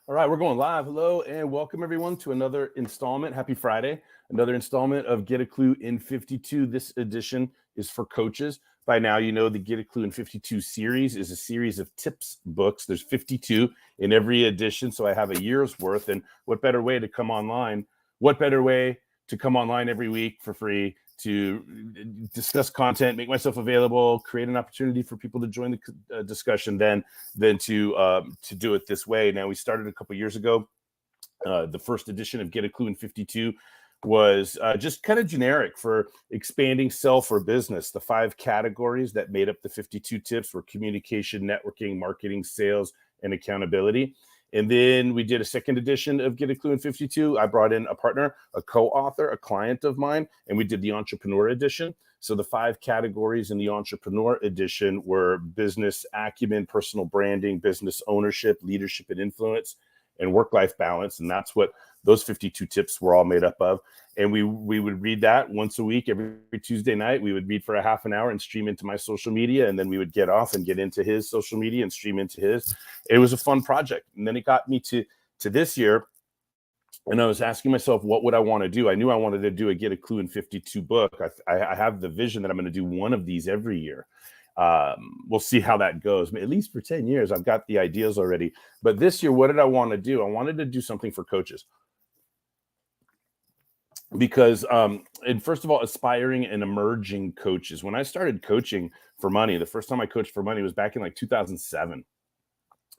All right, we're going live. Hello and welcome everyone to another installment. Happy Friday. Another installment of Get a Clue in 52. This edition is for coaches. By now, you know the Get a Clue in 52 series is a series of tips books. There's 52 in every edition, so I have a year's worth. And what better way to come online? What better way to come online every week for free to discuss content, make myself available, create an opportunity for people to join the discussion than to do it this way. Now, we started a couple years ago. The first edition of Get a Clue in 52 was just kind of generic for expanding self or business. The 5 categories that made up the 52 tips were communication, networking, marketing, sales, and accountability. And then we did a second edition of Get a Clue in 52. I brought in a partner, a co-author, a client of mine, and we did the entrepreneur edition. So the 5 categories in the entrepreneur edition were business acumen, personal branding, business ownership, leadership and influence, and work-life balance. And that's what those 52 tips were all made up of. And we would read that once a week, every Tuesday night. We would read for a half an hour and stream into my social media. And then we would get off and get into his social media and stream into his. It was a fun project. And then it got me to this year. And I was asking myself, what would I want to do? I knew I wanted to do a Get a Clue in 52 book. I have the vision that I'm going to do one of these every year. We'll see how that goes. At least for 10 years, I've got the ideas already. But this year, what did I want to do? I wanted to do something for coaches. Because, and first of all, aspiring and emerging coaches. When I started coaching for money, the first time I coached for money was back in like 2007.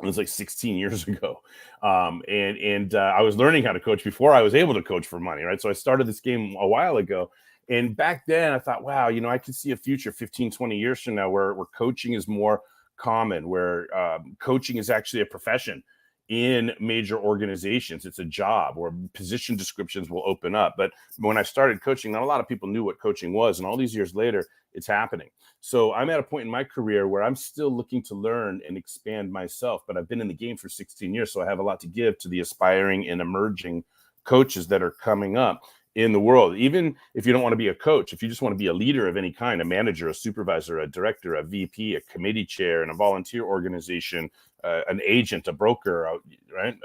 It was like 16 years ago. I was learning how to coach before I was able to coach for money, right? So I started this game a while ago. And back then I thought, wow, I could see a future 15, 20 years from now where coaching is more common, where coaching is actually a profession in major organizations. It's a job where position descriptions will open up. But when I started coaching, not a lot of people knew what coaching was. And all these years later, it's happening. So I'm at a point in my career where I'm still looking to learn and expand myself, but I've been in the game for 16 years. So I have a lot to give to the aspiring and emerging coaches that are coming up in the world. Even if you don't want to be a coach, if you just want to be a leader of any kind, a manager, a supervisor, a director, a VP, a committee chair in a volunteer organization, an agent, a broker, right?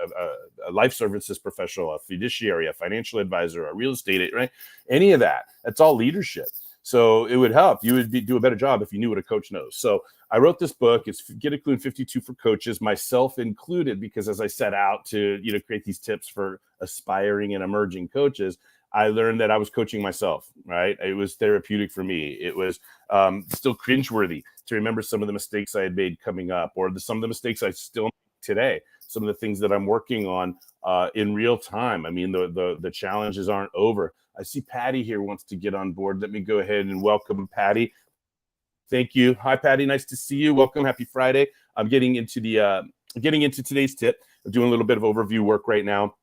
A life services professional, a fiduciary, a financial advisor, a real estate, right? Any of that, that's all leadership. So it would help. You would do a better job if you knew what a coach knows. So I wrote this book. It's Get a Clue in 52 for coaches, myself included, because as I set out to create these tips for aspiring and emerging coaches, I learned that I was coaching myself, right? It was therapeutic for me. It was still cringeworthy to remember some of the mistakes I had made coming up, or some of the mistakes I still make today, some of the things that I'm working on in real time. I mean, the challenges aren't over. I see Patty here wants to get on board. Let me go ahead and welcome Patty. Thank you. Hi, Patty. Nice to see you. Welcome. Happy Friday. I'm getting into today's tip. I'm doing a little bit of overview work right now.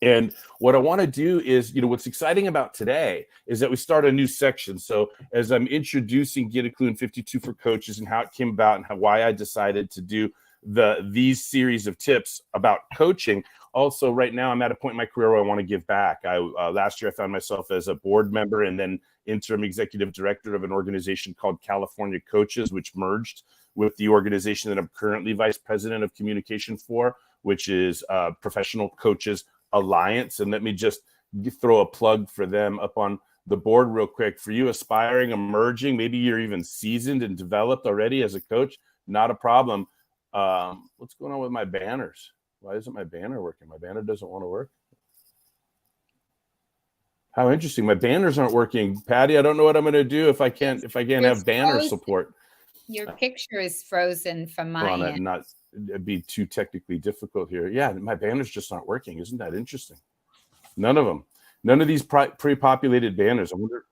And what I want to do is, what's exciting about today is that we start a new section. So as I'm introducing Get a Clue in 52 for coaches and how it came about and why I decided to do these series of tips about coaching. Also, right now, I'm at a point in my career where I want to give back. Last year, I found myself as a board member and then interim executive director of an organization called California Coaches, which merged with the organization that I'm currently vice president of communication for, which is Professional Coaches Alliance. And let me just throw a plug for them up on the board real quick. For you aspiring, emerging, maybe you're even seasoned and developed already as a coach, not a problem. What's going on with my banners? Why isn't my banner working? My banner doesn't want to work. How interesting. My banners aren't working. Patty, I don't know what I'm going to do if I can't have banner support. Your picture is frozen from my end. It'd be too technically difficult here. Yeah, my banners just aren't working. Isn't that interesting? None of them. None of these pre-populated banners. I wonder.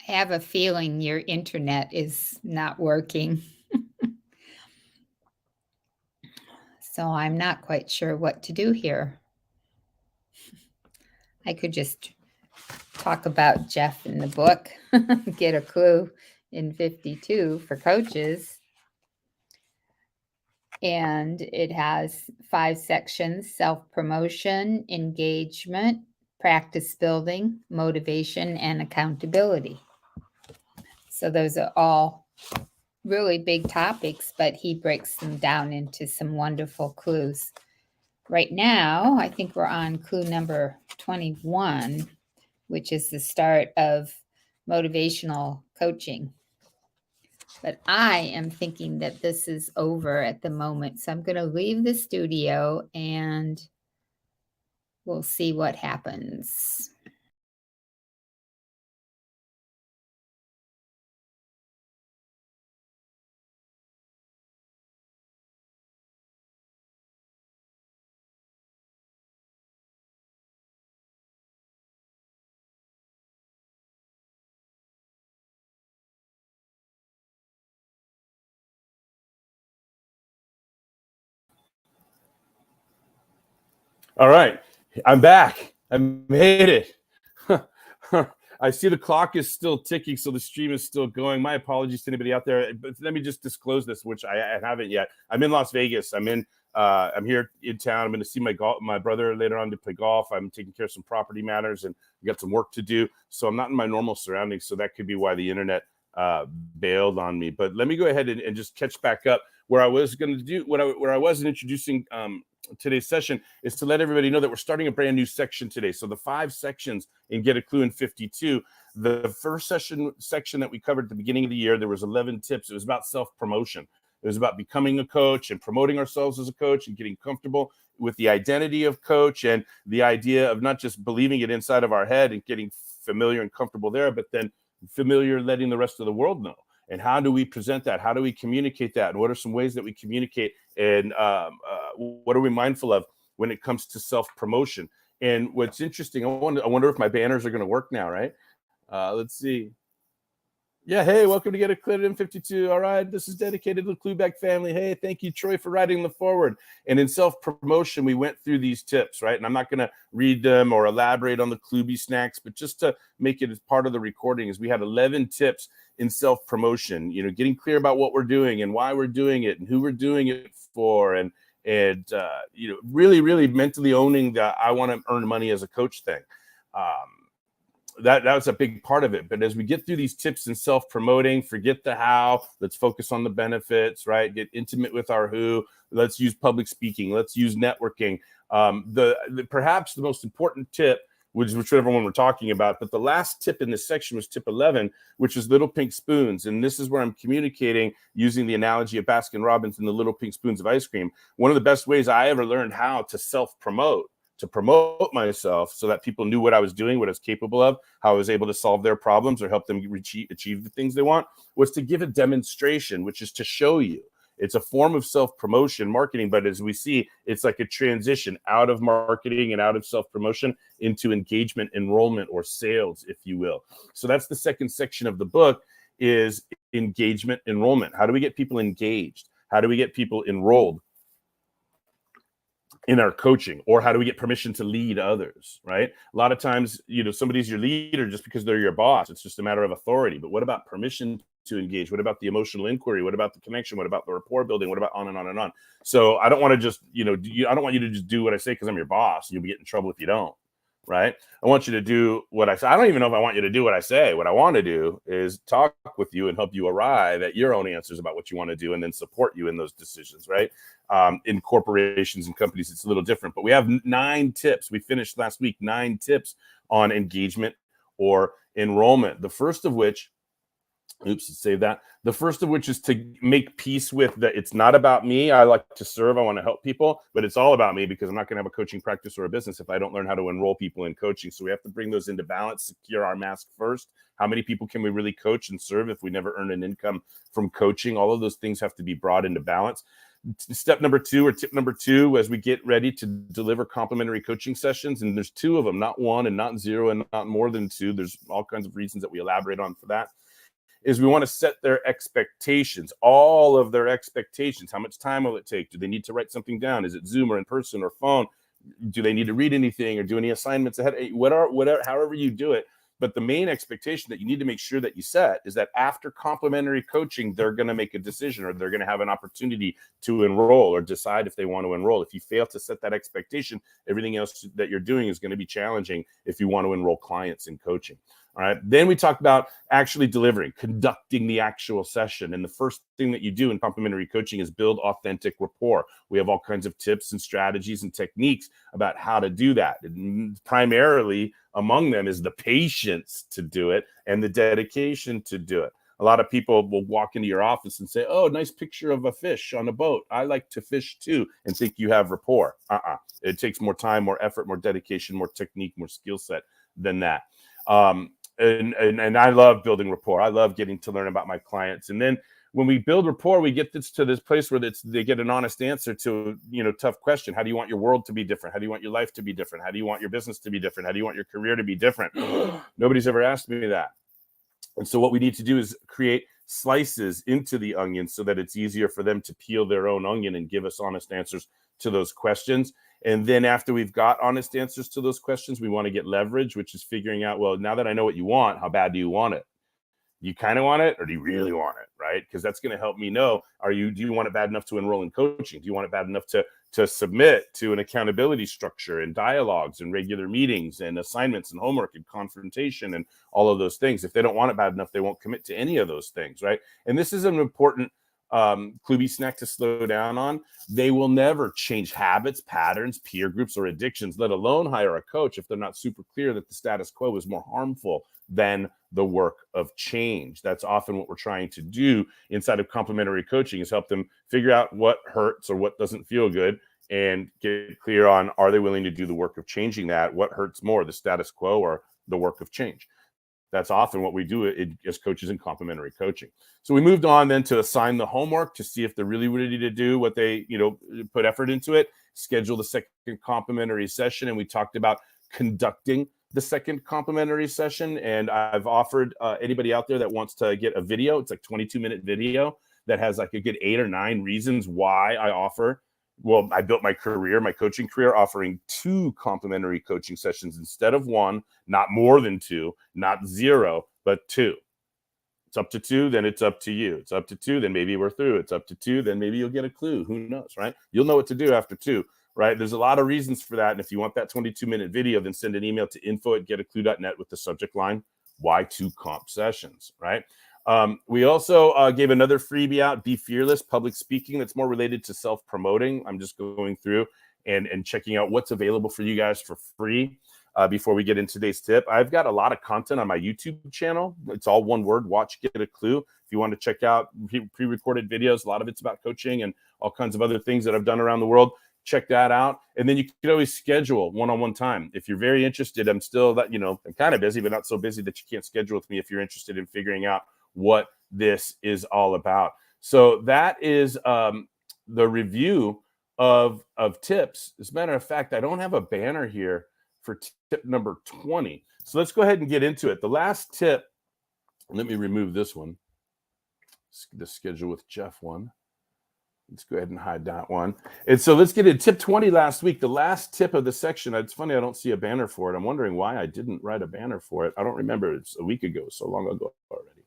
I have a feeling your internet is not working. So I'm not quite sure what to do here. I could just talk about Jeff in the book, Get a Clue in 52 for coaches. And it has 5 sections: self-promotion, engagement, practice building, motivation, and accountability. So those are all really big topics, but he breaks them down into some wonderful clues. Right now, I think we're on clue number 21, which is the start of motivational coaching. But I am thinking that this is over at the moment. So I'm going to leave the studio and we'll see what happens. All right, I'm back. I made it. I see the clock is still ticking, so the stream is still going. My apologies to anybody out there, but let me just disclose this, which I haven't yet. I'm in Las Vegas. I'm here in town. I'm going to see my brother later on to play golf. I'm taking care of some property matters, and we got some work to do. So I'm not in my normal surroundings. So that could be why the internet bailed on me. But let me go ahead and just catch back up where I was going to do where I was introducing today's session is to let everybody know that we're starting a brand new section today. So the 5 sections in Get a Clue in 52, the first section that we covered at the beginning of the year, there was 11 tips. It was about self-promotion. It was about becoming a coach and promoting ourselves as a coach and getting comfortable with the identity of coach and the idea of not just believing it inside of our head and getting familiar and comfortable there, but then familiar letting the rest of the world know. And how do we present that? How do we communicate that? And what are some ways that we communicate? And what are we mindful of when it comes to self-promotion? And what's interesting, I wonder if my banners are going to work now, right? Let's see. Yeah, hey, welcome to Get a Clue in 52. All right, this is dedicated to the Clueback family. Hey, thank you, Troy, for writing the forward. And in self-promotion, we went through these tips, right? And I'm not going to read them or elaborate on the Clueby snacks, but just to make it as part of the recording, is we had 11 tips in self-promotion, getting clear about what we're doing and why we're doing it and who we're doing it for, and really, really mentally owning that I want to earn money as a coach thing. That was a big part of it. But as we get through these tips in self-promoting, forget the how, let's focus on the benefits, right? Get intimate with our who. Let's use public speaking. Let's use networking. Perhaps the most important tip, whichever one we're talking about, but the last tip in this section was tip 11, which is little pink spoons. And this is where I'm communicating using the analogy of Baskin-Robbins and the little pink spoons of ice cream. One of the best ways I ever learned how to self-promote, to promote myself so that people knew what I was doing, what I was capable of, how I was able to solve their problems or help them achieve the things they want, was to give a demonstration, which is to show you. It's a form of self-promotion marketing, but as we see, it's like a transition out of marketing and out of self-promotion into engagement, enrollment, or sales, if you will. So that's the second section of the book, is engagement, enrollment. How do we get people engaged? How do we get people enrolled in our coaching? Or how do we get permission to lead others, right? A lot of times, somebody's your leader just because they're your boss. It's just a matter of authority. But what about permission to engage? What about the emotional inquiry? What about the connection? What about the rapport building? What about on and on and on? So I don't want to just, I don't want you to just do what I say because I'm your boss. You'll be getting in trouble if you don't, right? I want you to do what I say. I don't even know if I want you to do what I say. What I want to do is talk with you and help you arrive at your own answers about what you want to do and then support you in those decisions, right? In corporations and companies, it's a little different. But we have 9 tips. We finished last week 9 tips on engagement or enrollment. The first of which, save that. The first of which is to make peace with that it's not about me. I like to serve. I want to help people, but it's all about me because I'm not going to have a coaching practice or a business if I don't learn how to enroll people in coaching. So we have to bring those into balance, secure our mask first. How many people can we really coach and serve if we never earn an income from coaching? All of those things have to be brought into balance. Step number 2, or tip number 2, as we get ready to deliver complimentary coaching sessions, and there's 2 of them, not 1 and not 0 and not more than 2. There's all kinds of reasons that we elaborate on for that. Is we want to set their expectations, all of their expectations. How much time will it take? Do they need to write something down? Is it Zoom or in person or phone? Do they need to read anything or do any assignments ahead? However you do it, But the main expectation that you need to make sure that you set is that after complimentary coaching, they're going to make a decision, or they're going to have an opportunity to enroll or decide if they want to enroll. If you fail to set that expectation, everything else that you're doing is going to be challenging if you want to enroll clients in coaching. All right. Then we talked about actually delivering, conducting the actual session. And the first thing that you do in complimentary coaching is build authentic rapport. We have all kinds of tips and strategies and techniques about how to do that. And primarily among them is the patience to do it and the dedication to do it. A lot of people will walk into your office and say, oh, nice picture of a fish on a boat. I like to fish too, and think you have rapport. It takes more time, more effort, more dedication, more technique, more skill set than that. And I love building rapport. I love getting to learn about my clients. And then when we build rapport, we get to this place where they get an honest answer to, tough question. How do you want your world to be different? How do you want your life to be different? How do you want your business to be different? How do you want your career to be different? Nobody's ever asked me that. And so what we need to do is create slices into the onion so that it's easier for them to peel their own onion and give us honest answers to those questions. And then after we've got honest answers to those questions, we want to get leverage, which is figuring out, well, now that I know what you want, how bad do you want it? You kind of want it, or do you really want it, right? Because that's going to help me know, do you want it bad enough to enroll in coaching? Do you want it bad enough to submit to an accountability structure and dialogues and regular meetings and assignments and homework and confrontation and all of those things? If they don't want it bad enough, they won't commit to any of those things, right? And this is an important Klubi snack to slow down on. They will never change habits, patterns, peer groups, or addictions, let alone hire a coach if they're not super clear that the status quo is more harmful than the work of change. That's often what we're trying to do inside of complementary coaching, is help them figure out what hurts or what doesn't feel good and get clear on, are they willing to do the work of changing that? What hurts more, the status quo or the work of change? That's often what we do as coaches in complementary coaching. So we moved on then to assign the homework to see if they're really ready to do what they, put effort into it, schedule the second complementary session. And we talked about conducting the second complimentary session. And I've offered anybody out there that wants to get a video, it's like 22-minute video that has like a good 8 or 9 reasons why I built my coaching career, offering 2 complimentary coaching sessions instead of 1, not more than 2, not 0, but 2. It's up to 2, then it's up to you. It's up to 2, then maybe we're through. It's up to 2, then maybe you'll get a clue. Who knows, right? You'll know what to do after 2. Right? There's a lot of reasons for that. And if you want that 22-minute video, then send an email to info@getaklu.net with the subject line, why 2 comp sessions, right? We also gave another freebie out, Be Fearless, public speaking, that's more related to self-promoting. I'm just going through and checking out what's available for you guys for free before we get into today's tip. I've got a lot of content on my YouTube channel. It's all one word, watch, get a clue. If you want to check out pre-recorded videos, a lot of it's about coaching and all kinds of other things that I've done around the world. Check that out. And then you can always schedule one-on-one time. If you're very interested, I'm still I'm kind of busy, but not so busy that you can't schedule with me if you're interested in figuring out what this is all about. So that is the review of tips. As a matter of fact, I don't have a banner here for tip number 20. So let's go ahead and get into it. The last tip, let me remove this one, the schedule with Jeff one. Let's go ahead and hide that one. And so let's get into tip 20 last week, the last tip of the section. It's funny, I don't see a banner for it. I'm wondering why I didn't write a banner for it. I don't remember. It's a week ago, so long ago already.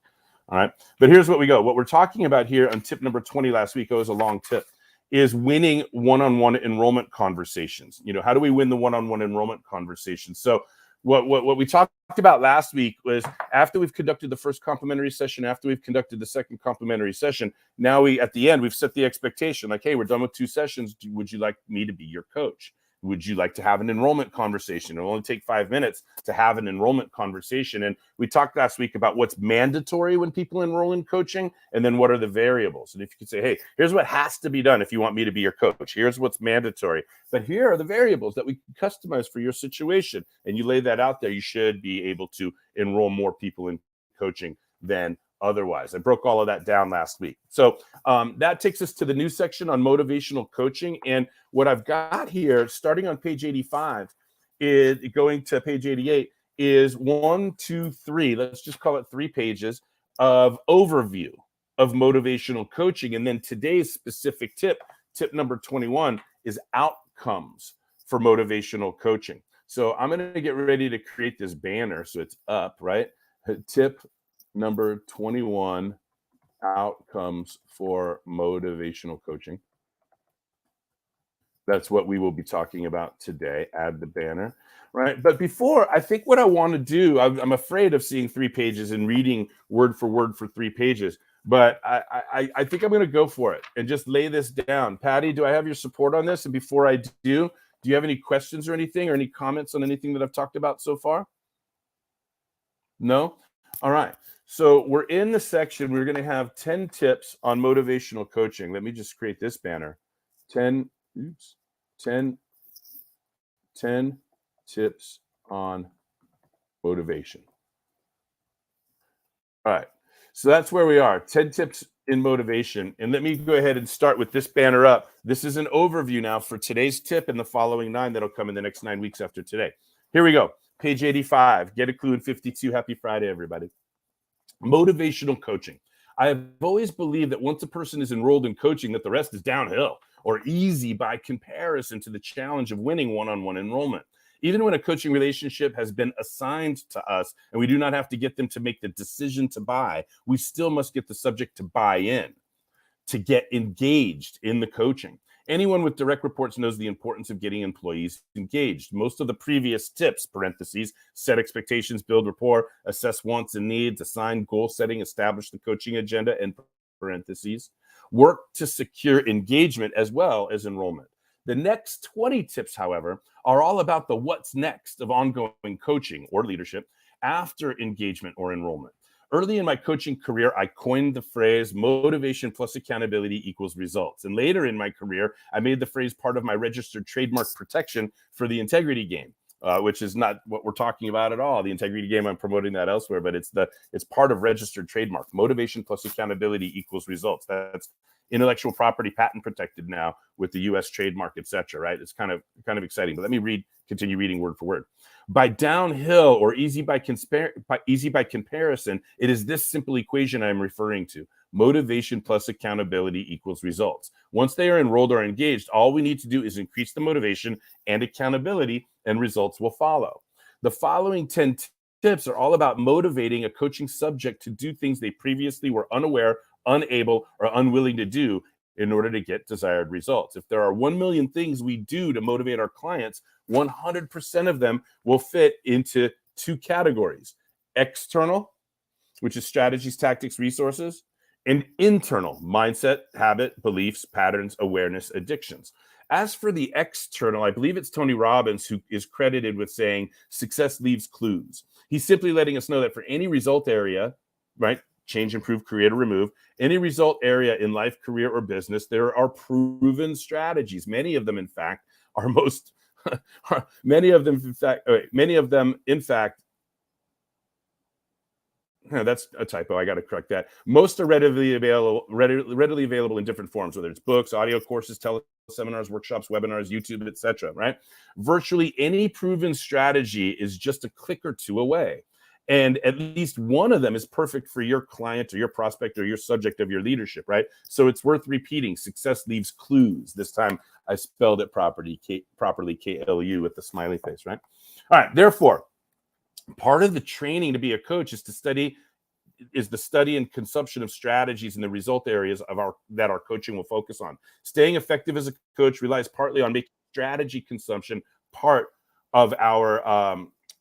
All right. But here's what we go. What we're talking about here on tip number 20 last week, it was a long tip, is winning one-on-one enrollment conversations. How do we win the one-on-one enrollment conversations? So what we talked about last week was, after we've conducted the first complimentary session, after we've conducted the second complimentary session, now at the end, we've set the expectation, like, hey, we're done with 2 sessions. Would you like me to be your coach? Would you like to have an enrollment conversation? It'll only take 5 minutes to have an enrollment conversation. And we talked last week about what's mandatory when people enroll in coaching, and then what are the variables. And if you could say, hey, here's what has to be done if you want me to be your coach. Here's what's mandatory. But here are the variables that we can customize for your situation. And you lay that out there, you should be able to enroll more people in coaching than otherwise. I broke all of that down last week. So that takes us to the new section on motivational coaching. And what I've got here, starting on page 85, is going to page 88, is 1, 2, 3. Let's just call it 3 pages of overview of motivational coaching. And then today's specific tip number 21, is outcomes for motivational coaching. So I'm going to get ready to create this banner. So it's up, right? Tip number 21, outcomes for motivational coaching. That's what we will be talking about today. Add the banner, right? But before, I think what I want to do, I'm afraid of seeing 3 pages and reading word for 3 pages. But I think I'm going to go for it and just lay this down. Patty, do I have your support on this? And before I do you have any questions or anything, or any comments on anything that I've talked about so far? No? All right. So we're in the section. We're going to have 10 tips on motivational coaching. Let me just create this banner. 10 tips on motivation. All right. So that's where we are. 10 tips in motivation. And let me go ahead and start with this banner up. This is an overview now for today's tip and the following 9 that'll come in the next 9 weeks after today. Here we go. Page 85. Get a clue in 52. Happy Friday, everybody. Motivational coaching. I have always believed that once a person is enrolled in coaching, that the rest is downhill or easy by comparison to the challenge of winning one-on-one enrollment. Even when a coaching relationship has been assigned to us and we do not have to get them to make the decision to buy, we still must get the subject to buy in, to get engaged in the coaching. Anyone with direct reports knows the importance of getting employees engaged. Most of the previous tips, parentheses, set expectations, build rapport, assess wants and needs, assign goal setting, establish the coaching agenda, and parentheses, work to secure engagement as well as enrollment. The next 20 tips, however, are all about the what's next of ongoing coaching or leadership after engagement or enrollment. Early in my coaching career, I coined the phrase motivation plus accountability equals results. And later in my career, I made the phrase part of my registered trademark protection for the integrity game, which is not what we're talking about at all. The integrity game, I'm promoting that elsewhere, but it's part of registered trademark. Motivation plus accountability equals results. That's intellectual property patent protected now with the US trademark, etc. Right? It's kind of exciting. But let me continue reading word for word. By downhill or easy by comparison, it is this simple equation I'm referring to. Motivation plus accountability equals results. Once they are enrolled or engaged, all we need to do is increase the motivation and accountability, and results will follow. The following 10 tips are all about motivating a coaching subject to do things they previously were unaware, unable, or unwilling to do in order to get desired results. If there are 1 million things we do to motivate our clients, 100% of them will fit into 2 categories: external, which is strategies, tactics, resources, and internal, mindset, habit, beliefs, patterns, awareness, addictions. As for the external, I believe it's Tony Robbins who is credited with saying success leaves clues. He's simply letting us know that for any result area, right, change, improve, create, or remove, any result area in life, career, or business, there are proven strategies. Many of them, in fact, that's a typo. I got to correct that. Most are readily available in different forms, whether it's books, audio courses, teleseminars, workshops, webinars, YouTube, etc. Right? Virtually any proven strategy is just a click or 2 away. And at least one of them is perfect for your client or your prospect or your subject of your leadership, right? So it's worth repeating. Success leaves clues. This time I spelled it properly, KLU with the smiley face, right? All right, therefore, part of the training to be a coach is the study and consumption of strategies in the result areas that our coaching will focus on. Staying effective as a coach relies partly on making strategy consumption part of our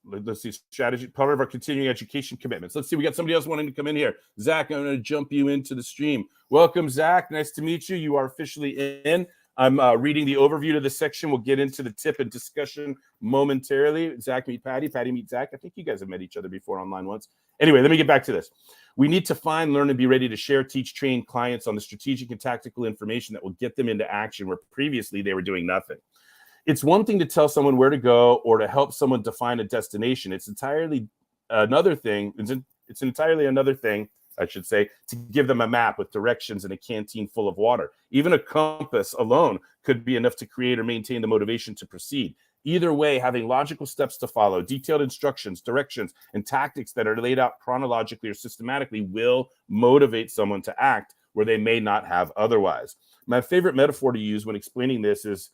part of our continuing education commitments. Let's see, we got somebody else wanting to come in here. Zach, I'm going to jump you into the stream. Welcome, Zach. Nice to meet you. You are officially in. I'm reading the overview to this section. We'll get into the tip and discussion momentarily. Zach meet Patty. Patty meet Zach. I think you guys have met each other before online once. Anyway, let me get back to this. We need to find, learn, and be ready to share, teach, train clients on the strategic and tactical information that will get them into action where previously they were doing nothing. It's one thing to tell someone where to go or to help someone define a destination. It's entirely another thing. It's entirely another thing, I should say, to give them a map with directions and a canteen full of water. Even a compass alone could be enough to create or maintain the motivation to proceed. Either way, having logical steps to follow, detailed instructions, directions, and tactics that are laid out chronologically or systematically will motivate someone to act where they may not have otherwise. My favorite metaphor to use when explaining this is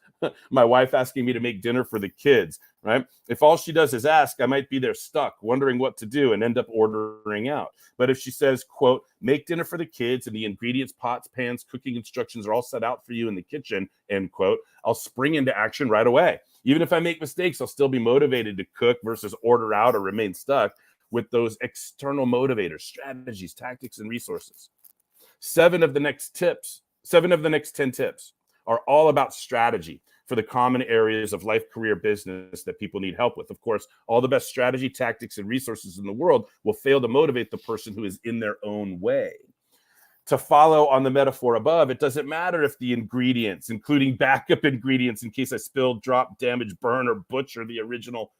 my wife asking me to make dinner for the kids, right? If all she does is ask, I might be there stuck, wondering what to do and end up ordering out. But if she says, quote, make dinner for the kids and the ingredients, pots, pans, cooking instructions are all set out for you in the kitchen, end quote, I'll spring into action right away. Even if I make mistakes, I'll still be motivated to cook versus order out or remain stuck with those external motivators, strategies, tactics, and resources. 7 of the next 10 tips are all about strategy for the common areas of life, career, business that people need help with. Of course, all the best strategy, tactics, and resources in the world will fail to motivate the person who is in their own way. To follow on the metaphor above, it doesn't matter if the ingredients, including backup ingredients in case I spill, drop, damage, burn, or butcher the original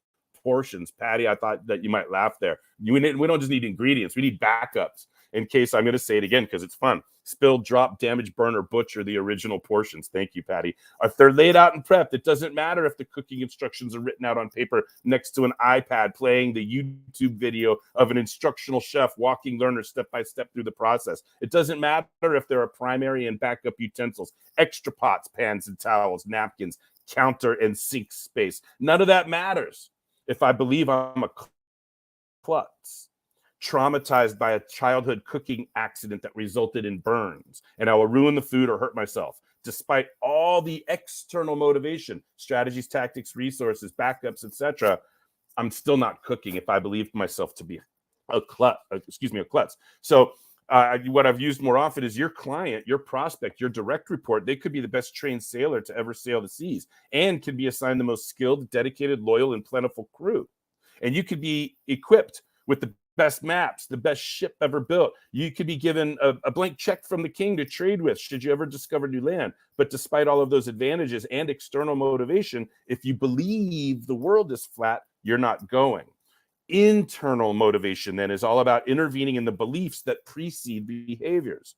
portions. Patty, I thought that you might laugh there. We don't just need ingredients, we need backups in case, I'm going to say it again because it's fun. Spill, drop, damage, burn, or butcher the original portions. Thank you, Patty. If they're laid out and prepped, it doesn't matter if the cooking instructions are written out on paper next to an iPad playing the YouTube video of an instructional chef walking learners step by step through the process. It doesn't matter if there are primary and backup utensils, extra pots, pans, and towels, napkins, counter, and sink space. None of that matters if I believe I'm a klutz, traumatized by a childhood cooking accident that resulted in burns, and I will ruin the food or hurt myself. Despite all the external motivation, strategies, tactics, resources, backups, etc., I'm still not cooking if I believe myself to be a klutz. So what I've used more often is your client, your prospect, your direct report. They could be the best trained sailor to ever sail the seas and can be assigned the most skilled, dedicated, loyal, and plentiful crew. And you could be equipped with the best maps, the best ship ever built. You could be given a blank check from the king to trade with should you ever discover new land. But despite all of those advantages and external motivation, if you believe the world is flat, you're not going. Internal motivation then is all about intervening in the beliefs that precede behaviors.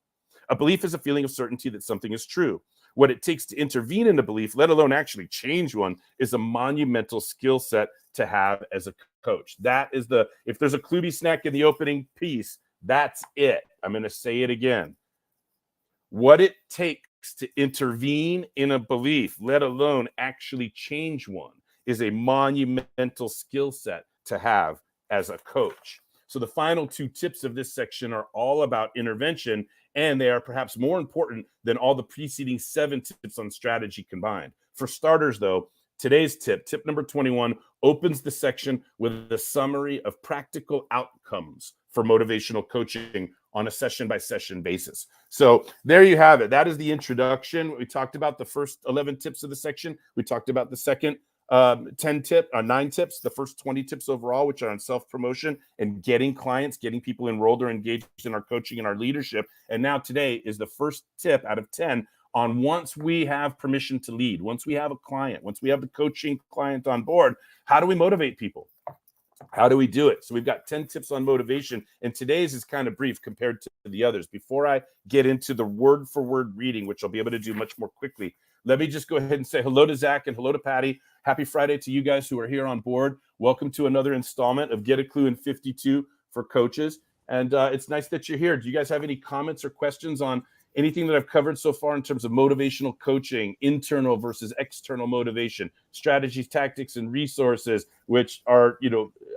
A belief is a feeling of certainty that something is true. What it takes to intervene in a belief, let alone actually change one, is a monumental skill set to have as a coach. That is if there's a Kluby snack in the opening piece, that's it. I'm going to say it again. What it takes to intervene in a belief, let alone actually change one, is a monumental skill set to have as a coach. So the final 2 tips of this section are all about intervention, and they are perhaps more important than all the preceding 7 tips on strategy combined. For starters, though, today's tip number 21, opens the section with a summary of practical outcomes for motivational coaching on a session-by-session basis. So there you have it. That is the introduction. We talked about the first 11 tips of the section. We talked about the second 9 tips, the first 20 tips overall, which are on self-promotion and getting clients, getting people enrolled or engaged in our coaching and our leadership. And now today is the first tip out of 10 on once we have permission to lead, once we have a client, once we have the coaching client on board, how do we motivate people? How do we do it? So we've got 10 tips on motivation, and today's is kind of brief compared to the others. Before I get into the word for word reading, which I'll be able to do much more quickly, let me just go ahead and say hello to Zach and hello to Patty. Happy Friday to you guys who are here on board. Welcome to another installment of Get a Klu in 52 for coaches. And it's nice that you're here. Do you guys have any comments or questions on anything that I've covered so far in terms of motivational coaching, internal versus external motivation, strategies, tactics, and resources, which are,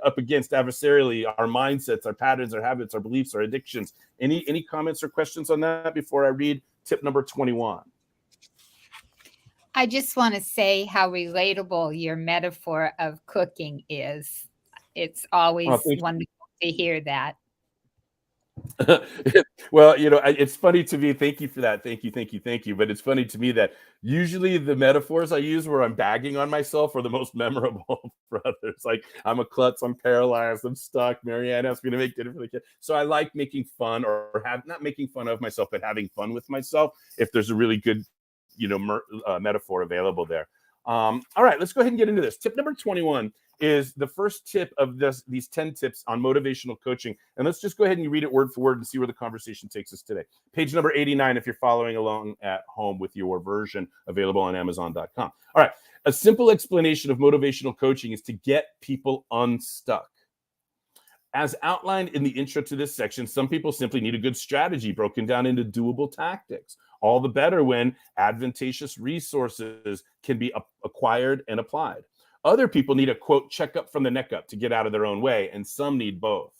up against adversarially our mindsets, our patterns, our habits, our beliefs, our addictions? Any comments or questions on that before I read tip number 21? I just want to say how relatable your metaphor of cooking is. It's always wonderful to hear that. Well, it's funny to me. Thank you for that. Thank you. But it's funny to me that usually the metaphors I use where I'm bagging on myself are the most memorable for others. Like, I'm a klutz, I'm paralyzed, I'm stuck. Marianne asked me to make dinner for the kid. So I like making fun or not making fun of myself, but having fun with myself if there's a really good, metaphor available there. All right, let's go ahead and get into this. Tip number 21 is the first tip of these 10 tips on motivational coaching. And let's just go ahead and read it word for word and see where the conversation takes us today. Page number 89, if you're following along at home with your version, available on Amazon.com. All right. A simple explanation of motivational coaching is to get people unstuck. As outlined in the intro to this section, some people simply need a good strategy broken down into doable tactics. All the better when advantageous resources can be acquired and applied. Other people need a, quote, checkup from the neck up to get out of their own way, and some need both.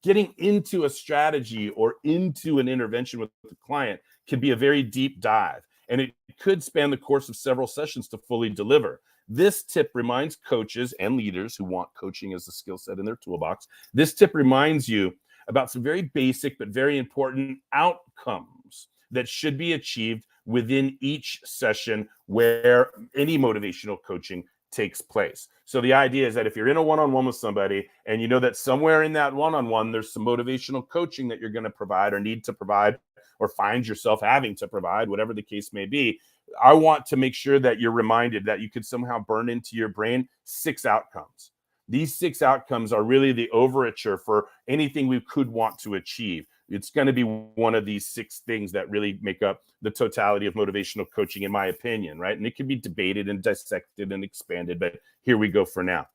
Getting into a strategy or into an intervention with the client can be a very deep dive, and it could span the course of several sessions to fully deliver. This tip reminds coaches and leaders who want coaching as a skill set in their toolbox. This tip reminds you about some very basic but very important outcomes that should be achieved within each session where any motivational coaching takes place. So the idea is that if you're in a one-on-one with somebody and you know that somewhere in that one-on-one there's some motivational coaching that you're going to provide or need to provide or find yourself having to provide, whatever the case may be, I want to make sure that you're reminded that you could somehow burn into your brain 6 outcomes. These 6 outcomes are really the overture for anything we could want to achieve. It's going to be one of these 6 things that really make up the totality of motivational coaching, in my opinion, right? And it can be debated and dissected and expanded, but here we go for now.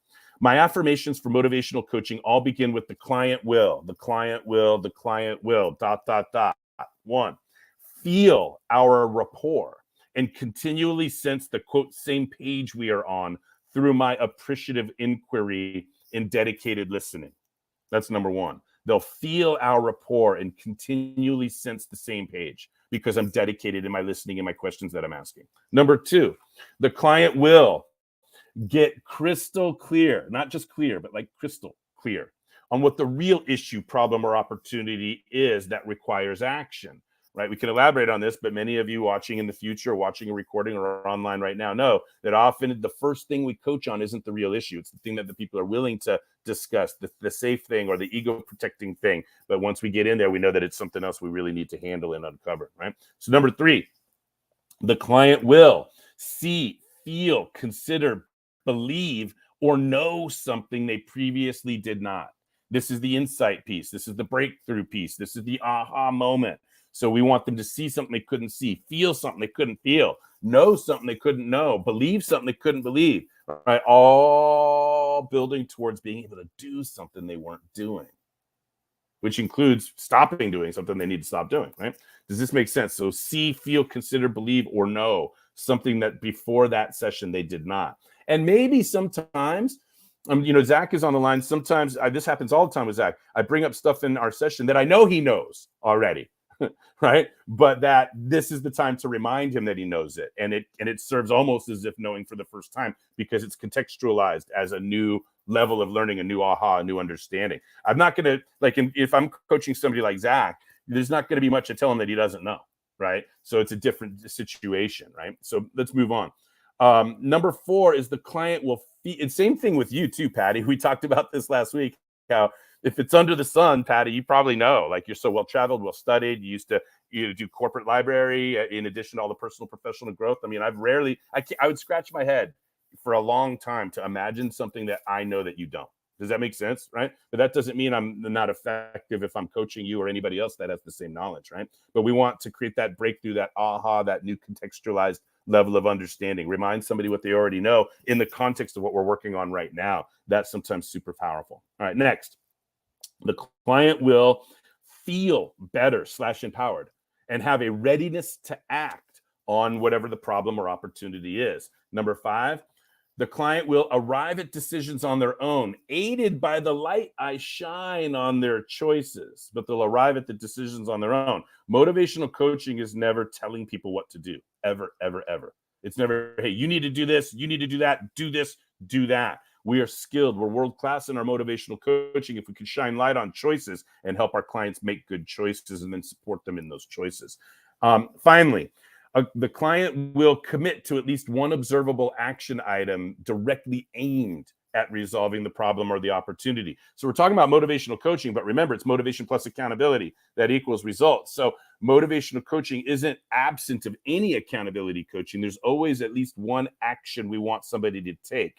My affirmations for motivational coaching all begin with the client will, the client will, the client will, ... 1, feel our rapport and continually sense the, quote, same page we are on through my appreciative inquiry and dedicated listening. That's number 1. They'll feel our rapport and continually sense the same page because I'm dedicated in my listening and my questions that I'm asking. Number 2, the client will get crystal clear, not just clear, but like crystal clear on what the real issue, problem, or opportunity is that requires action. Right? We can elaborate on this, but many of you watching in the future, watching a recording or online right now know that often the first thing we coach on isn't the real issue. It's the thing that the people are willing to discuss, the safe thing or the ego protecting thing. But once we get in there, we know that it's something else we really need to handle and uncover, right? So number 3, the client will see, feel, consider, believe, or know something they previously did not. This is the insight piece. This is the breakthrough piece. This is the aha moment. So we want them to see something they couldn't see, feel something they couldn't feel, know something they couldn't know, believe something they couldn't believe, right? All building towards being able to do something they weren't doing, which includes stopping doing something they need to stop doing, right? Does this make sense? So see, feel, consider, believe, or know something that before that session they did not. And maybe sometimes, Zach is on the line. Sometimes this happens all the time with Zach. I bring up stuff in our session that I know he knows already. Right? But that this is the time to remind him that he knows it. And it serves almost as if knowing for the first time because it's contextualized as a new level of learning, a new aha, a new understanding. I'm not going to, if I'm coaching somebody like Zach, there's not going to be much to tell him that he doesn't know. Right? So it's a different situation. Right? So let's move on. Number 4 is the client will feel, and same thing with you too, Patty. We talked about this last week, how if it's under the sun, Patty, you probably know, like you're so well-traveled, well-studied. You used to do corporate library in addition to all the personal, professional growth. I mean, I would scratch my head for a long time to imagine something that I know that you don't. Does that make sense? Right? But that doesn't mean I'm not effective if I'm coaching you or anybody else that has the same knowledge, right? But we want to create that breakthrough, that aha, that new contextualized level of understanding. Remind somebody what they already know in the context of what we're working on right now. That's sometimes super powerful. All right, next. The client will feel better / empowered and have a readiness to act on whatever the problem or opportunity is. Number 5, the client will arrive at decisions on their own, aided by the light I shine on their choices, but they'll arrive at the decisions on their own. Motivational coaching is never telling people what to do, ever, ever, ever. It's never, hey, you need to do this, you need to do that, do this, do that. We are skilled. We're world-class in our motivational coaching if we can shine light on choices and help our clients make good choices and then support them in those choices. Finally, the client will commit to at least one observable action item directly aimed at resolving the problem or the opportunity. So we're talking about motivational coaching, but remember, it's motivation plus accountability that equals results. So motivational coaching isn't absent of any accountability coaching. There's always at least one action we want somebody to take.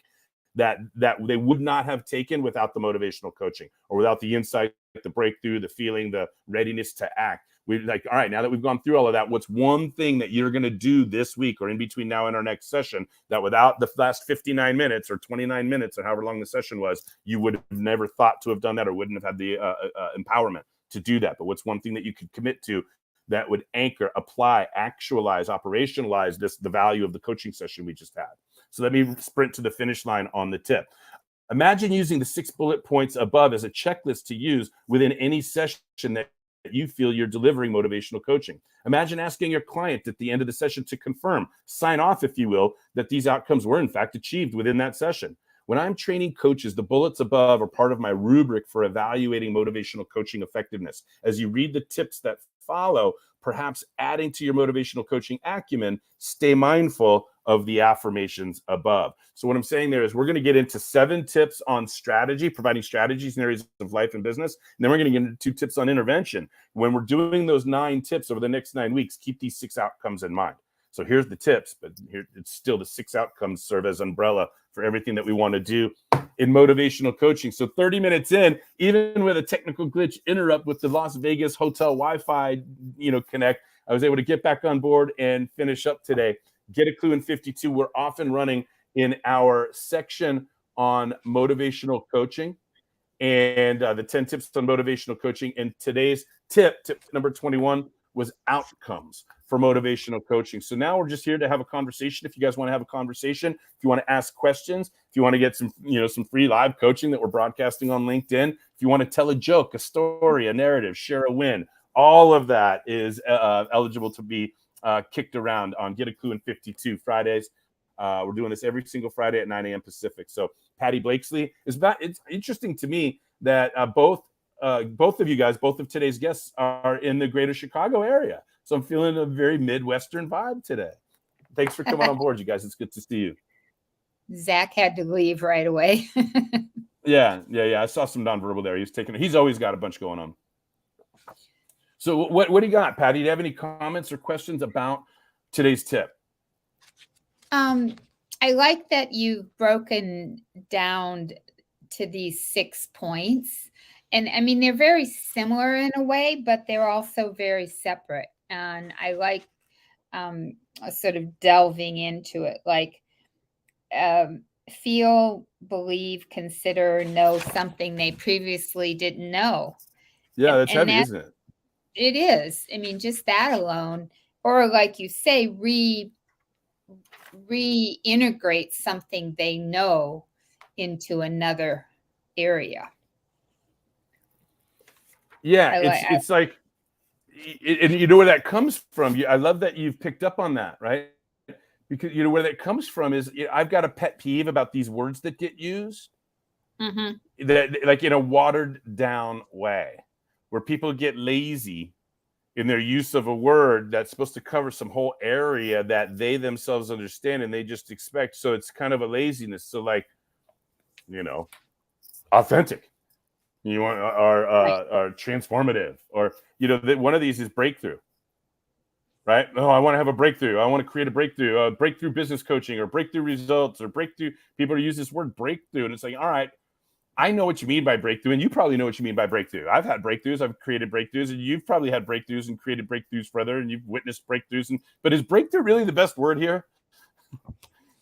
that they would not have taken without the motivational coaching, or without the insight, the breakthrough, the feeling, the readiness to act. We're like, all right, now that we've gone through all of that, what's one thing that you're going to do this week or in between now and our next session that without the last 59 minutes or 29 minutes or however long the session was, you would have never thought to have done that, or wouldn't have had the empowerment to do that? But what's one thing that you could commit to that would anchor, apply, actualize, operationalize the value of the coaching session we just had? So let me sprint to the finish line on the tip. Imagine using the 6 bullet points above as a checklist to use within any session that you feel you're delivering motivational coaching. Imagine asking your client at the end of the session to confirm, sign off, if you will, that these outcomes were in fact achieved within that session. When I'm training coaches, the bullets above are part of my rubric for evaluating motivational coaching effectiveness. As you read the tips that follow, perhaps adding to your motivational coaching acumen, stay mindful of the affirmations above. So what I'm saying there is we're going to get into 7 tips on strategy, providing strategies in areas of life and business. And then we're going to get into 2 tips on intervention. When we're doing those 9 tips over the next 9 weeks, keep these 6 outcomes in mind. So here's the tips, but here it's still the 6 outcomes serve as umbrella for everything that we want to do in motivational coaching. So 30 minutes in, even with a technical glitch interrupt with the Las Vegas hotel Wi-Fi, connect, I was able to get back on board and finish up today. Get a Clue in 52. We're off and running in our section on motivational coaching and the 10 tips on motivational coaching. And today's tip number 21, was outcomes for motivational coaching. So now we're just here to have a conversation. If you guys want to have a conversation, if you want to ask questions, if you want to get some free live coaching that we're broadcasting on LinkedIn, if you want to tell a joke, a story, a narrative, share a win, all of that is eligible to be kicked around on Get a Clue in 52 Fridays. We're doing this every single Friday at 9 a.m. Pacific. So Patty Blakesley it's interesting to me that both of you guys, both of today's guests are in the greater Chicago area. So I'm feeling a very Midwestern vibe today. Thanks for coming on board, you guys. It's good to see you. Zach had to leave right away. Yeah. I saw some nonverbal there. He's always got a bunch going on. So what do you got, Patty? Do you have any comments or questions about today's tip? I like that you've broken down to these 6 points. And I mean, they're very similar in a way, but they're also very separate. And I like sort of delving into it, like feel, believe, consider, know something they previously didn't know. Yeah, that's heavy, isn't it? It is. I mean, just that alone, or like you say, reintegrate something they know into another area. Yeah, it's like, and you know where that comes from. I love that you've picked up on that, right? Because where that comes from is I've got a pet peeve about these words that get used, that like in a watered down way, where people get lazy in their use of a word that's supposed to cover some whole area that they themselves understand and they just expect. So it's kind of a laziness. So like, authentic. You want or transformative, or one of these is breakthrough, right? Oh, I want to have a breakthrough. I want to create a breakthrough business coaching, or breakthrough results, or breakthrough. People use this word breakthrough, and it's like, all right, I know what you mean by breakthrough, and you probably know what you mean by breakthrough. I've had breakthroughs, I've created breakthroughs, and you've probably had breakthroughs and created breakthroughs further, and you've witnessed breakthroughs. But is breakthrough really the best word here?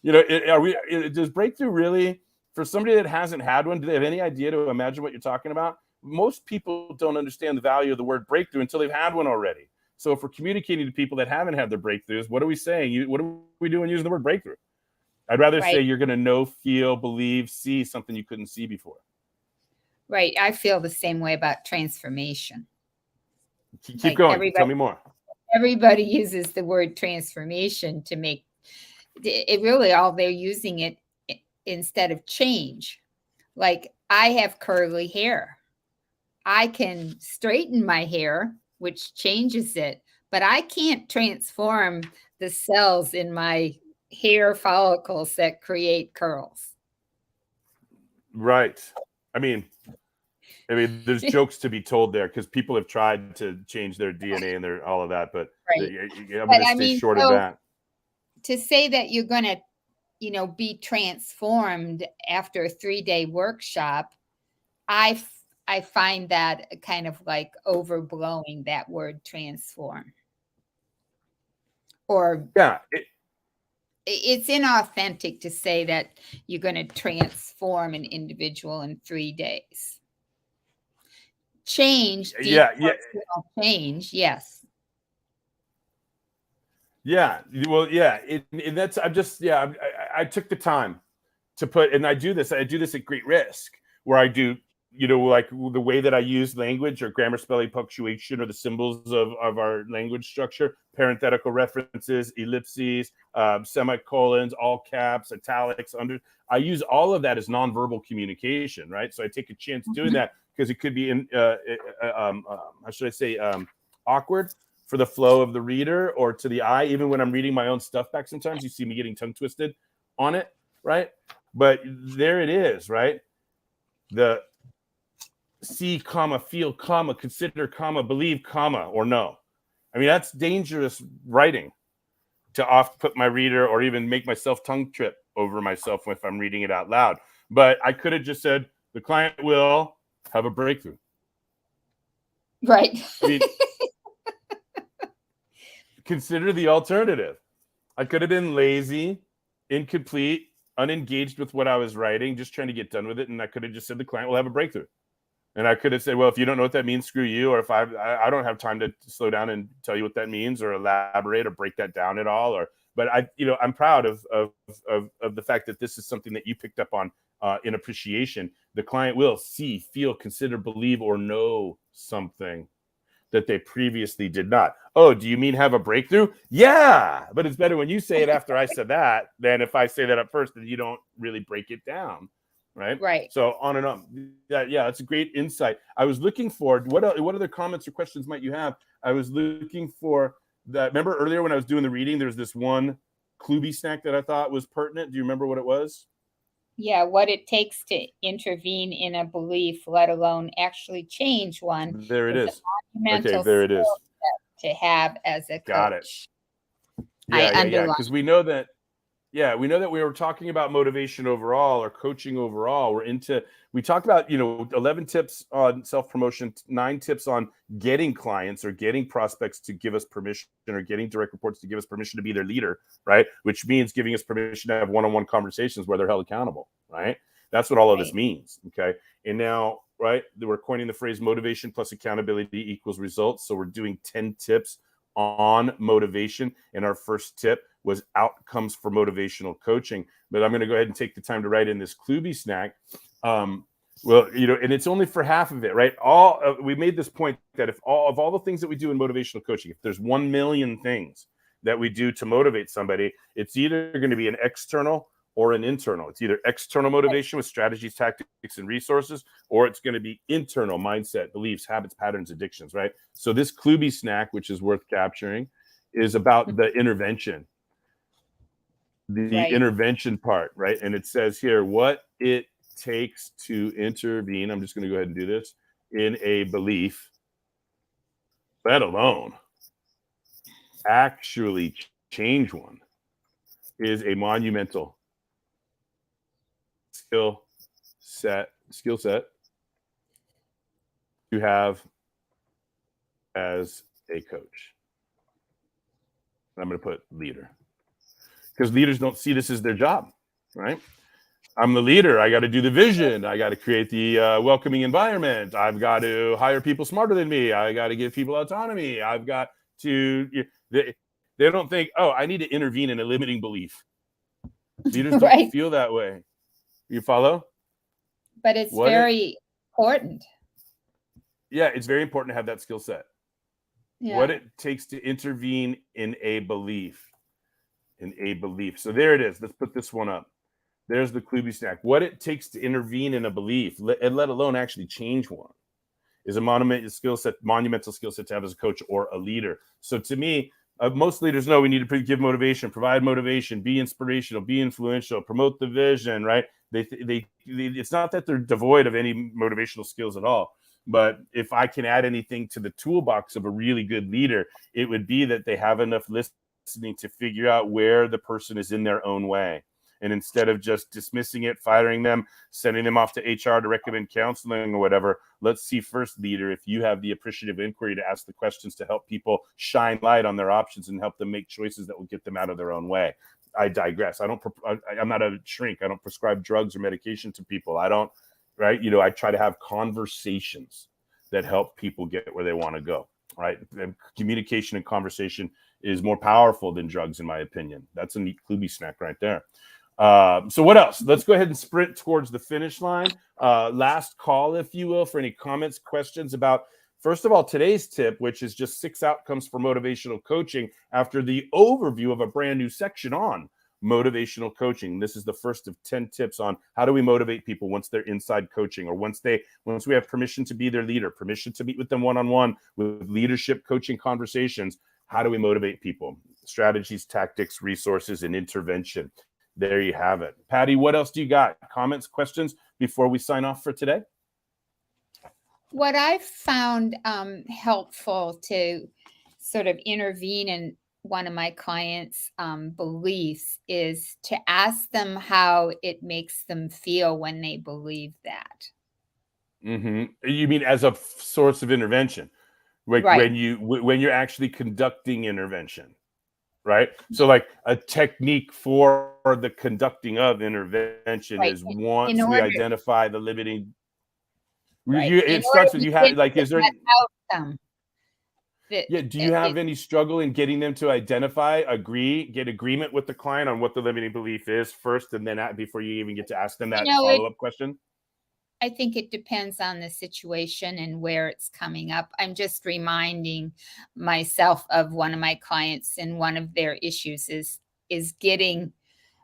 Does breakthrough really? For somebody that hasn't had one, do they have any idea to imagine what you're talking about? Most people don't understand the value of the word breakthrough until they've had one already. So if we're communicating to people that haven't had their breakthroughs, what are we saying? What are we doing using the word breakthrough? I'd rather say you're going to know, feel, believe, see something you couldn't see before. Right. I feel the same way about transformation. Keep going. Tell me more. Everybody uses the word transformation to make it really all they're using it instead of change. Like, I have curly hair. I can straighten my hair, which changes it, but I can't transform the cells in my hair follicles that create curls. Right. I mean, there's jokes to be told there, because people have tried to change their DNA and all of that, but I'm going to stay short of that. To say that you're going to be transformed after a 3-day workshop, I find that kind of like overblowing that word transform. Or Yeah. it's inauthentic to say that you're going to transform an individual in 3 days. Change, deep personal change, yes. Yeah. Well, yeah. And that's, I took the time to put, and I do this at great risk, where I do, like the way that I use language, or grammar, spelling, punctuation, or the symbols of our language structure, parenthetical references, ellipses, semicolons, all caps, italics, I use all of that as nonverbal communication, right? So I take a chance doing that, because it could be how should I say, awkward for the flow of the reader or to the eye. Even when I'm reading my own stuff back, sometimes you see me getting tongue twisted on it, right? But there it is, right? The see, comma, feel, comma, consider, comma, believe, comma, or no. I mean, that's dangerous writing, to off put my reader, or even make myself tongue trip over myself if I'm reading it out loud. But I could have just said, the client will have a breakthrough. Right. I mean, consider the alternative. I could have been lazy, incomplete, unengaged with what I was writing, just trying to get done with it. And I could have just said, the client will have a breakthrough. And I could have said, well, if you don't know what that means, screw you. Or if I don't have time to slow down and tell you what that means, or elaborate, or break that down at all. But I'm proud of the fact that this is something that you picked up on in appreciation. The client will see, feel, consider, believe, or know something that they previously did not. Oh, do you mean have a breakthrough? Yeah, but it's better when you say it after I said that than if I say that up first and you don't really break it down, right? Right. So on and on. Yeah, that's a great insight. I was looking for what other comments or questions might you have? I was looking for that. Remember earlier when I was doing the reading, there was this one Kluby snack that I thought was pertinent. Do you remember what it was? Yeah, what it takes to intervene in a belief, let alone actually change one, There it is is. a monumental Okay, there it is. skill set to have as a Got it. coach. Yeah. Because we know that we were talking about motivation overall, or coaching overall. We talked about, 11 tips on self-promotion, 9 tips on getting clients or getting prospects to give us permission, or getting direct reports to give us permission to be their leader, right? Which means giving us permission to have one-on-one conversations where they're held accountable, right? That's what all of this means, okay? And now, right, we're coining the phrase motivation plus accountability equals results. So we're doing 10 tips on motivation. And our first tip was outcomes for motivational coaching. But I'm going to go ahead and take the time to write in this Kluby snack. And it's only for half of it, right? We made this point that if all the things that we do in motivational coaching, if there's 1 million things that we do to motivate somebody, it's either going to be an external or an internal. It's either external motivation with strategies, tactics, and resources, or it's going to be internal mindset, beliefs, habits, patterns, addictions, right? So this Kluby snack, which is worth capturing, is about the intervention, intervention part, right? And it says here, what it takes to intervene. I'm just going to go ahead and do this in a belief, let alone actually change one, is a monumental skill set to have as a coach. I'm going to put leader, because leaders don't see this as their job, right? I'm the leader. I got to do the vision. I got to create the welcoming environment. I've got to hire people smarter than me. I got to give people autonomy. I've got to. They don't think, oh, I need to intervene in a limiting belief. Leaders don't feel that way. You follow? But it's very important. Yeah, it's very important to have that skill set. Yeah. What it takes to intervene in a belief. So there it is. Let's put this one up. There's the Kluby snack. What it takes to intervene in a belief, and let alone actually change one, is a monumental skill set to have as a coach or a leader. So to me, most leaders know we need to give motivation, provide motivation, be inspirational, be influential, promote the vision, right? It's not that they're devoid of any motivational skills at all. But if I can add anything to the toolbox of a really good leader, it would be that they have enough listening to figure out where the person is in their own way. And instead of just dismissing it, firing them, sending them off to HR to recommend counseling or whatever, let's see first, leader, if you have the appreciative inquiry to ask the questions to help people shine light on their options and help them make choices that will get them out of their own way. I digress. I'm not a shrink. I don't prescribe drugs or medication to people. I don't, right? I try to have conversations that help people get where they want to go, right? And communication and conversation is more powerful than drugs, in my opinion. That's a neat Kluby snack right there. So what else? Let's go ahead and sprint towards the finish line. Last call, if you will, for any comments, questions about, first of all, today's tip, which is just 6 outcomes for motivational coaching after the overview of a brand new section on motivational coaching. This is the first of 10 tips on how do we motivate people once they're inside coaching, or once we have permission to be their leader, permission to meet with them one-on-one with leadership coaching conversations. How do we motivate people? Strategies, tactics, resources, and intervention. There you have it. Patty, what else do you got? Comments, questions before we sign off for today? What I found helpful to sort of intervene in one of my clients' beliefs is to ask them how it makes them feel when they believe that. Mm-hmm. You mean as a source of intervention, like Right. when you're actually conducting intervention, right? So like a technique for the conducting of intervention Right. is In once we order, identify the limiting. right. In It order starts with to you get have like, to is there? that outcome, that Yeah. Do you have it, any struggle in getting them to identify, get agreement with the client on what the limiting belief is first, and then before you even get to ask them that it follow-up question? I think it depends on the situation and where it's coming up. I'm just reminding myself of one of my clients, and one of their issues is getting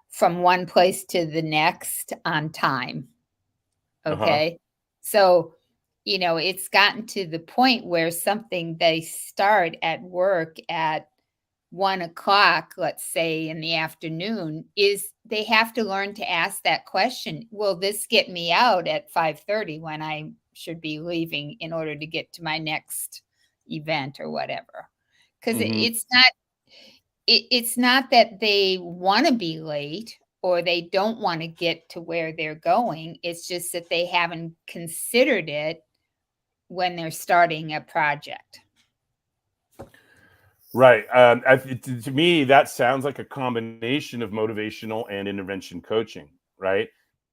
from one place to the next on time. Uh-huh. Okay. So, it's gotten to the point where something they start at work at 1 o'clock, let's say in the afternoon, is they have to learn to ask that question. Will this get me out at 5:30 when I should be leaving in order to get to my next event or whatever? Because Mm-hmm. it's not that they want to be late or they don't want to get to where they're going. It's just that they haven't considered it when they're starting a project. Right. To me, that sounds like a combination of motivational and intervention coaching, right?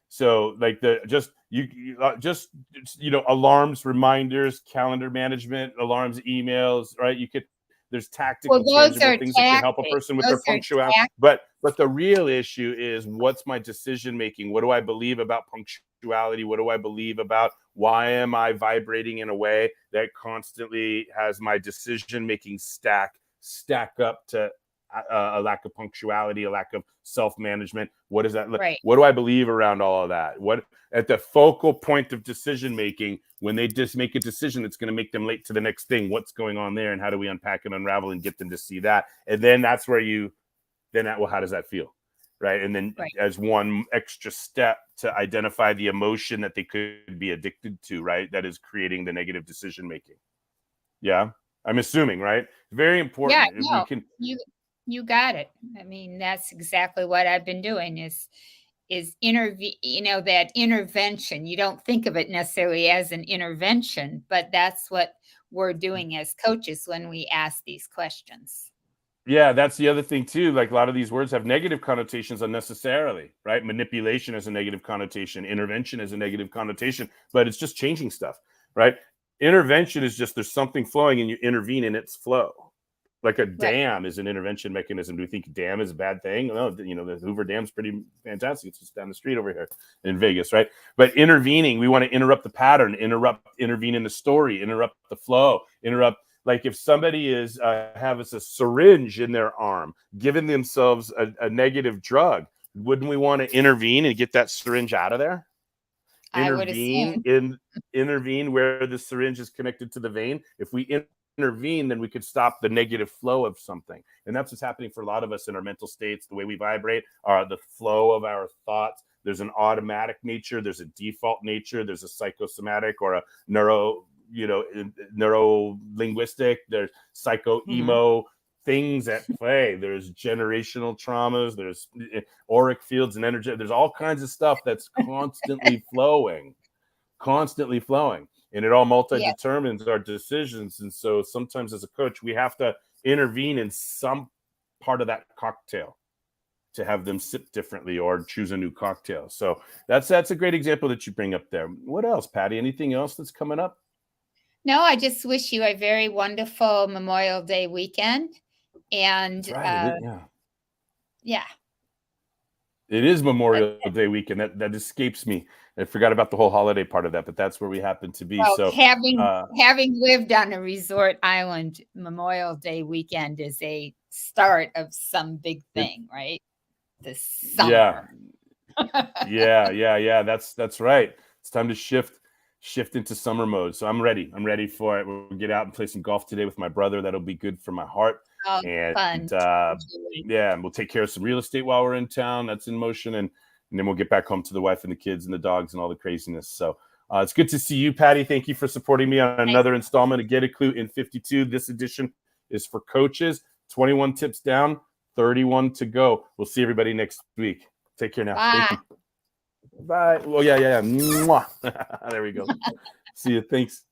So, like alarms, reminders, calendar management, alarms, emails, right? There's Well, tactical, those tangible are things that can help a tactics. person with their Those are punctuality. tactics. But the real issue is, what's my decision making? What do I believe about punctuality? What do I believe about why am I vibrating in a way that constantly has my decision making stack up to a lack of punctuality, a lack of self-management? What does that look? Right. What do I believe around all of that? What at the focal point of decision making, when they just make a decision that's going to make them late to the next thing, what's going on there, and how do we unpack and unravel and get them to see that? And then that's where how does that feel? Right. And then Right. as one extra step to identify the emotion that they could be addicted to, right? That is creating the negative decision making. Yeah. I'm assuming, right? Very important. Yeah, If we no, can. you got it. I mean, that's exactly what I've been doing is intervene, that intervention. You don't think of it necessarily as an intervention, but that's what we're doing as coaches when we ask these questions. Yeah, that's the other thing too. Like, a lot of these words have negative connotations unnecessarily, right? Manipulation has a negative connotation, intervention has a negative connotation, but it's just changing stuff, right? Intervention is just there's something flowing and you intervene in its flow. Like a Right. dam is an intervention mechanism. Do we think dam is a bad thing? No, the Hoover Dam's pretty fantastic. It's just down the street over here in Vegas, right? But intervening, we want to interrupt the pattern, intervene in the story, interrupt the flow, interrupt. Like, if somebody has a syringe in their arm, giving themselves a negative drug, wouldn't we want to intervene and get that syringe out of there? I would assume. Intervene where the syringe is connected to the vein. If we intervene, then we could stop the negative flow of something. And that's what's happening for a lot of us in our mental states, the way we vibrate, the flow of our thoughts. There's an automatic nature, there's a default nature, there's a psychosomatic or a neuro linguistic, there's psycho emo things at play. There's generational traumas, there's auric fields and energy. There's all kinds of stuff that's constantly flowing. And it all multi-determines our decisions. And so sometimes as a coach, we have to intervene in some part of that cocktail to have them sip differently or choose a new cocktail. So that's a great example that you bring up there. What else, Patty? Anything else that's coming up? No, I just wish you a very wonderful Memorial Day weekend. And That's right. yeah. It is Memorial Day weekend. That escapes me. I forgot about the whole holiday part of that, but that's where we happen to be. Well, so having lived on a resort island, Memorial Day weekend is a start of some big thing, right? The summer. Yeah. That's right. It's time to shift into summer mode. So I'm ready. I'm ready for it. We'll get out and play some golf today with my brother. That'll be good for my heart. Oh, And fun. and we'll take care of some real estate while we're in town. That's in motion. And then we'll get back home to the wife and the kids and the dogs and all the craziness. So it's good to see you, Patty. Thank you for supporting me on another installment of Get a Clue in 52. This edition is for coaches. 21 tips down, 31 to go. We'll see everybody next week. Take care now. Bye. Thank you. Bye. Well, yeah. Mwah. There we go. See you. Thanks.